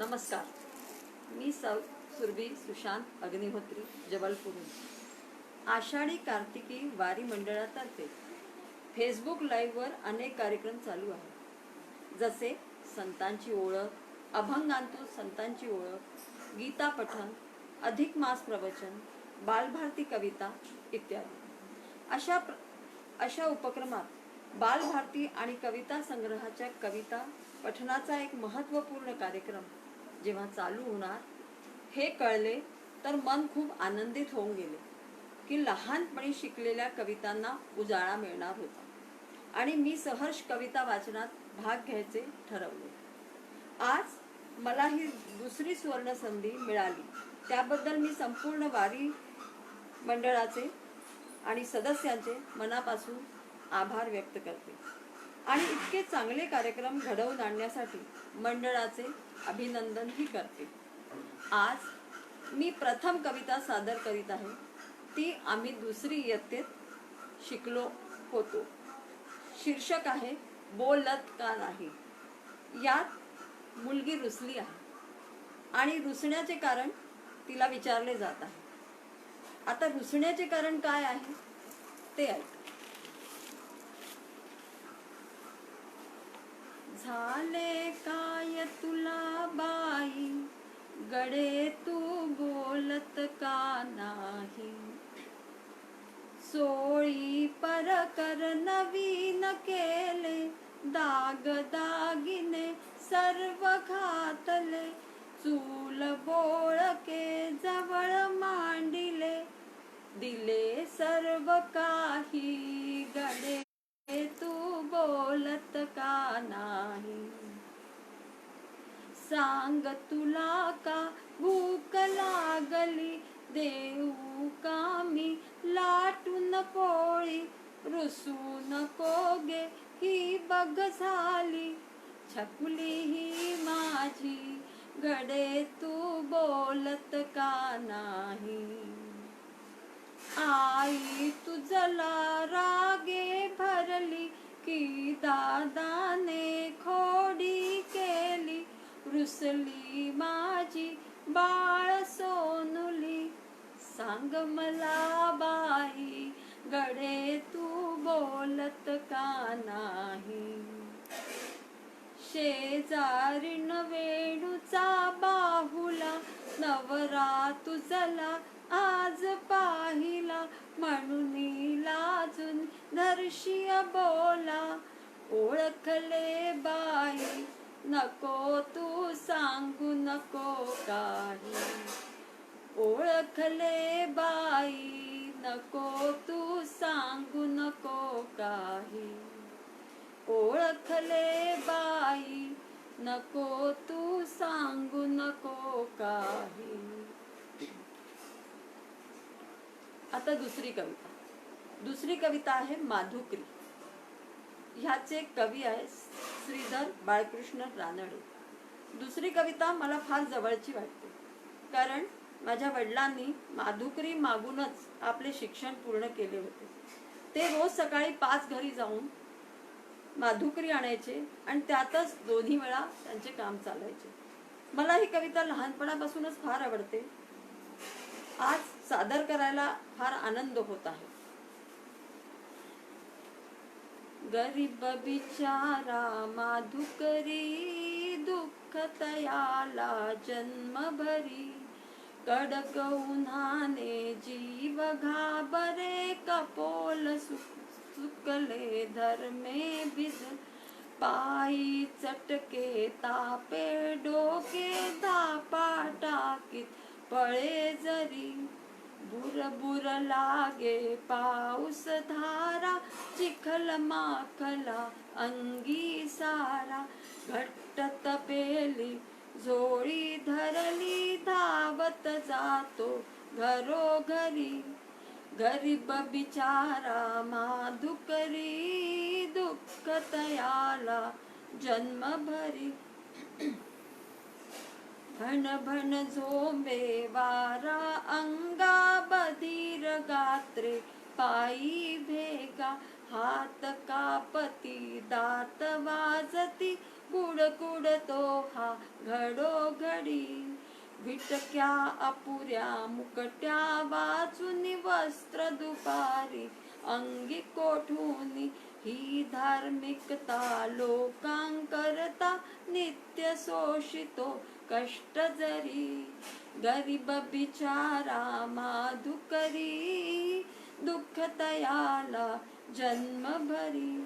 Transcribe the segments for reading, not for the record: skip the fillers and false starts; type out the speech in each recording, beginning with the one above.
नमस्कार. मी सुरभी सुशांत अग्निहोत्री, जबलपूरहून. आषाढी कार्तिकी वारी मंडळातर्फे फेसबुक लाईव्हवर अनेक कार्यक्रम चालू आहेत, जसे संतांची ओळख, अभंगांतून संतांची ओळख, गीता पठण, अधिक मास प्रवचन, बालभारती कविता इत्यादी. अशा उपक्रमात बालभारती आणि कविता संग्रहाच्या कविता पठणाचा एक महत्त्वपूर्ण कार्यक्रम जेव्हा चालू होणार हे कळले तर मन खूप आनंदित होऊन गेले की लहानपणी शिकलेल्या कवितांना उजाळा मिळणार होता आणि मी सहर्ष कविता वाचनात भाग घ्यायचे ठरवले. आज मला ही दुसरी सुवर्ण संधी मिळाली, त्याबद्दल मी संपूर्ण वारी मंडळाचे आणि सदस्यांचे मनापासून आभार व्यक्त करते आणि इतके चांगले कार्यक्रम घडवून आणण्यासाठी मंडळाचे अभिनंदनही करते. आज मी प्रथम कविता सादर करीत आहे. ती आम्ही दुसरी इयत्तेत शिकलो होतो. शीर्षक आहे बोलत का नाही. यात मुलगी रुसली आहे आणि रुसण्याचे कारण तिला विचारले जात आहे. आता रुसण्याचे कारण काय आहे ते ऐक. झाले काय तुला बाई, गडे तू बोलत का नाही. सोळी परकर नवीन केले, दाग दागिने सर्व घातले. चूल बोळके जवळ मांडिले, दिले सर्व काही. गडे तू बोलत का नाही. सांग तुला का भूक लागली, देऊ का मी लाटून पोळी. रुसू नको गे ही बघ झाली, छकुली ही माझी. गडे तू बोलत का नाही. आई तुझला रागे भरली, की दादाने खोडी केली. रुसली माझी बाळ सोनुली, सांग मला बाई, गडे तू बोलत का नाही. शेजारीन वेणूचा बाहुला, नवरा तुझला आज पाहिला. म्हणून लाजून धरशीय बोला, ओळखले बाई, नको तू सांगू नको काही. ओळखले बाई, नको तू सांगू नको काही. ओळखले बाई, नको तू सांगू नको काही. आता दुसरी कविता आहे माधुकरी. ह्याचे कवी आहे श्रीधर बाळकृष्ण रानडे. दुसरी कविता मला फार जवळची वाटते, कारण माझ्या वडिलांनी माधुकरी मागूनच आपले शिक्षण पूर्ण केले होते. ते रोज सकाळी 5 घरी जाऊन माधुकरी आणायचे आणि त्यातच दोन्ही वेळा त्यांचे काम चालायचे. मला ही कविता लहानपणापासूनच फार आवडते. आज सादर करायला फार आनंद होत आहे. गरीब बिचारा माधुकरी, दुःख तयाला जन्मभरी. कडक उन्हाने जीव घाबरे, कपोल सुकले धर्मे भिज. पायी चटके तापे डोके, धापा टाकीत पळे जरी. बुरबुर लागे पाऊस धारा, चिखल माखला अंगी सारा. घट्ट तपेली झोळी धरली, धावत जातो घरोघरी. गरीब बिचारा माधुकरी, दुःख तयाला जन्मभरी. भन भन झोंबे वारा अंगा, बधीर गात्रे पायी भेगा. हात कापती दात वाजती कुडकुडतो हा घडोघडी विटक्या अपुऱ्या मुकट्या वाचून वस्त्र दुपारी अंगी कोठून ही धार्मिकता लोकांकरता नित्य शोषितो कष्ट जरी गरीब बिचारा माधुकरी दुःख तयाला जन्मभरी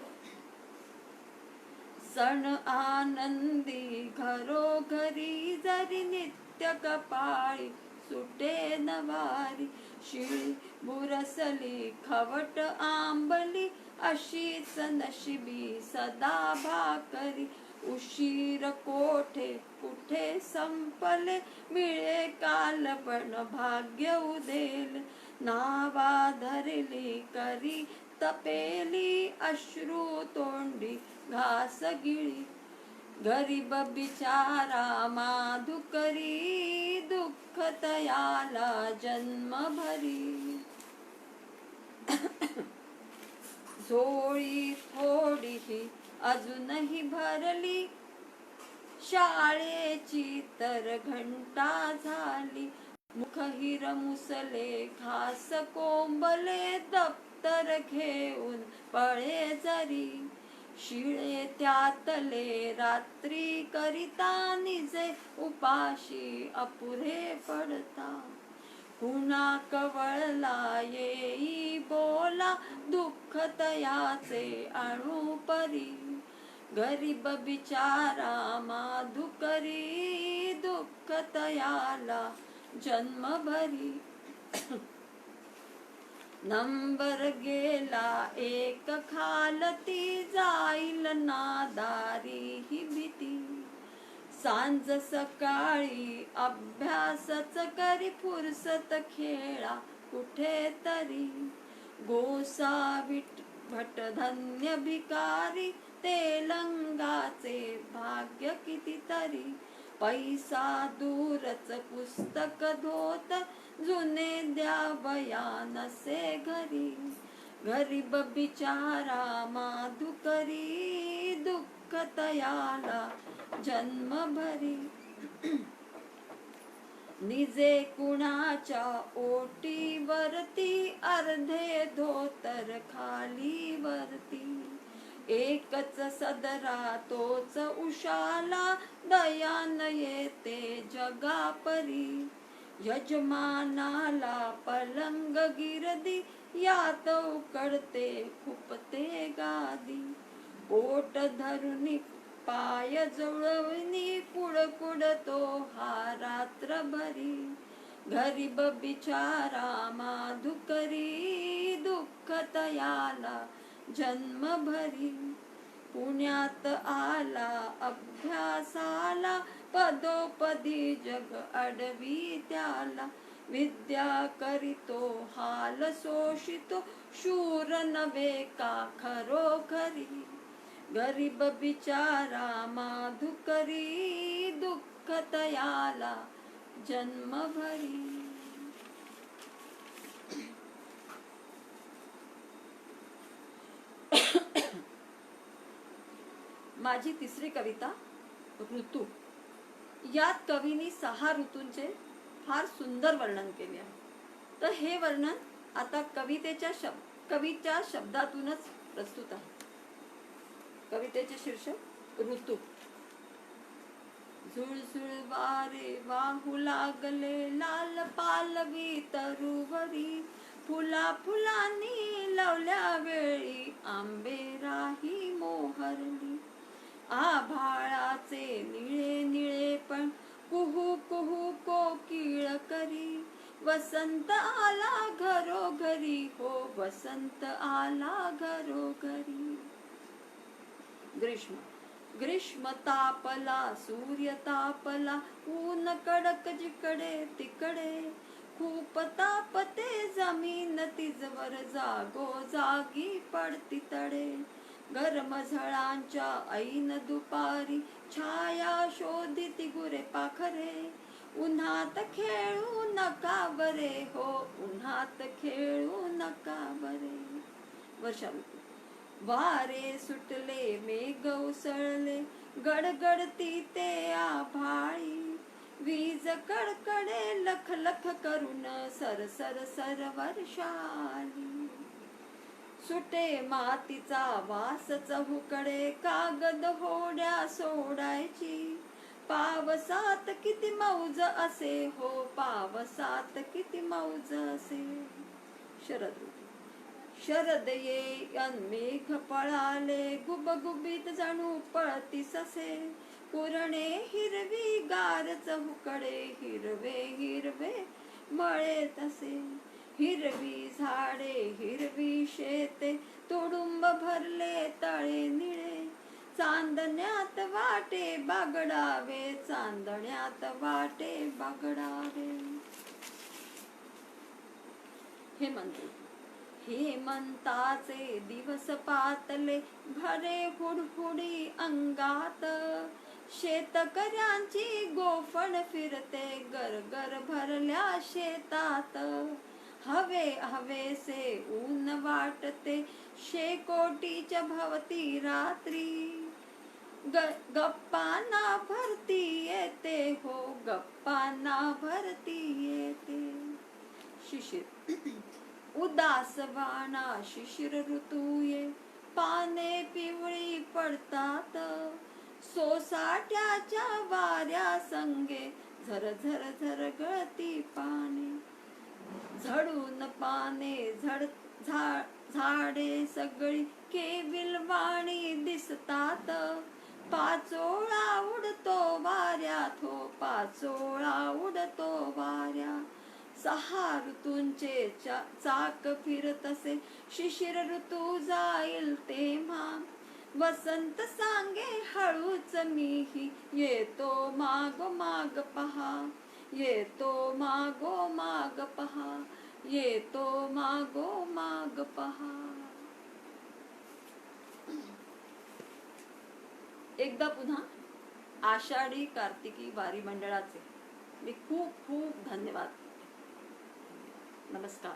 सण आनंदी घरोघरी जरी नित्य कपाळी सुटे नवारी शिळी बुरसली खवट आंबली अशीच नशिबी सदा भाकरी उशीर कोठे कुठे संपले मिळे कालपण भाग्य उदेल नावा धरली करी तपेली अश्रू तोंडी घास गिळी गरीब बिचारा माधुकरी दुःख तयाला जन्मभरी झोळी थोडीही अजूनही भरली शाळेची तर घंटा झाली मुख हिरमुसले घास कोंबले दप्तर घेऊन पळे जरी शिळे त्यातले रात्री करिता निजे उपाशी अपुरे पडता कुणा कवळला येई बोला दुःख तयाचे आणू परी गरीब बिचारा माधुकरी दुःख तयाला जन्मभरी नंबर गेला एक खालती जाईल नादारी ही भीती सांज सकाळी अभ्यासच करी फुरसत खेळा कुठेतरी गोसाविट भटधन्य भिकारी तेलंगाचे भाग्य कितीतरी पैसा दूरच पुस्तक धोत जुने द्यावया नसे घरी गरीब बिचारा माधुकरी दुःख तयाला जन्मभरी निजे कुणाच्या ओटीवरती अर्धे धोतर खाली वरती एकच सदरा तोच उशाला दयान येते जगापरी यजमानाला पलंग गिरदी यात उकडते खुपते गादी पोट धरुनी पाय जुळवणी कुडकुडतो हा रात्रभरी गरीब बिचारा माधुकरी दुःख तयाला जन्मभरी पुण्यात आला अभ्यासाला पदोपदी जग अडवी त्याला विद्या करीतो हाल शोषितो शूर नव्हे का खरोखरी गरीब बिचारा माधुकरी दुःख तयाला जन्मभरी माझी तिसरी कविता ऋतू यात कवीने 6 ऋतूंचे फार सुंदर वर्णन केले आहे तर हे वर्णन आता कवीच्या शब्दातूनच प्रस्तुत आहे कवितेचे शीर्षक ऋतू झुळझुळ वारे वाहू लागले लाल पालवी तरुवरी फुला फुलांनी लावल्या वेळी आंबे राही मोहरली आभाळाचे निळे निळे पण कुहू कुहू कोकिळ करी वसंत आला घरोघरी हो वसंत आला घरोघरी ग्रीष्म ग्रीष्म तापला सूर्य तापला ऊन कडक जिकडे तिकडे खूप तापते जमीन तिजवर जागो जागी पडती तडे गरम झळांच्या ऐन दुपारी छाया शोधिती गुरे पाखरे उन्हात खेळू नका बरे हो उन्हात खेळू नका बरे वर्षा ऋतू वारे सुटले मेघ उसळले गडगडती ते आभाळी वीज कडकडे लख लख करून सर सर सर वर्षाली सुटे मातीचा वास चहूकडे कागद होड्या सोडायची पावसात किती मौज असे हो पावसात किती मौज असे. शरद ऋतू. शरद ये मेघ पळाले गुबगुबीत जणू पळती ससे पुरणे हिरवी गार चहूकडे हिरवे हिरवे मळे तसे हिरवी झाडे हिरवी शेते तुडुंब भरले तळे निळे चांदण्यात वाटे बागडावे चांदण्यात वाटे बागडावे. हेमंताचे दिवस पातले भरे हुडहुडी अंगात शेतकऱ्यांची गोफण फिरते गरगर भरल्या शेतात हवे हवेसे ऊन वाटते शेकोटीच्या भवती रात्री गप्पांना भरती येते हो गप्पांना भरती येते. शिशिर. उदास वाणा शिशिर ऋतू ये पाने पिवळी पडतात सोसाट्याच्या वाऱ्या संगे झर झर झर गळती पाने झडून पाने झाडे सगळी केविलवाणी दिसतात पाचोळा उडतो वाऱ्यात हो पाचोळा उडतो वाऱ्या. सहा ऋतूंचे चाक फिरतसे शिशिर ऋतू जाईल तेव्हा वसंत सांगे हळूच मीही येतो माग माग पहा येतो मागो माग पहा येतो मागो माग पहा. एकदा पुन्हा आषाढी कार्तिकी वारी मंडळाचे मी खूप खूप धन्यवाद. नमस्कार.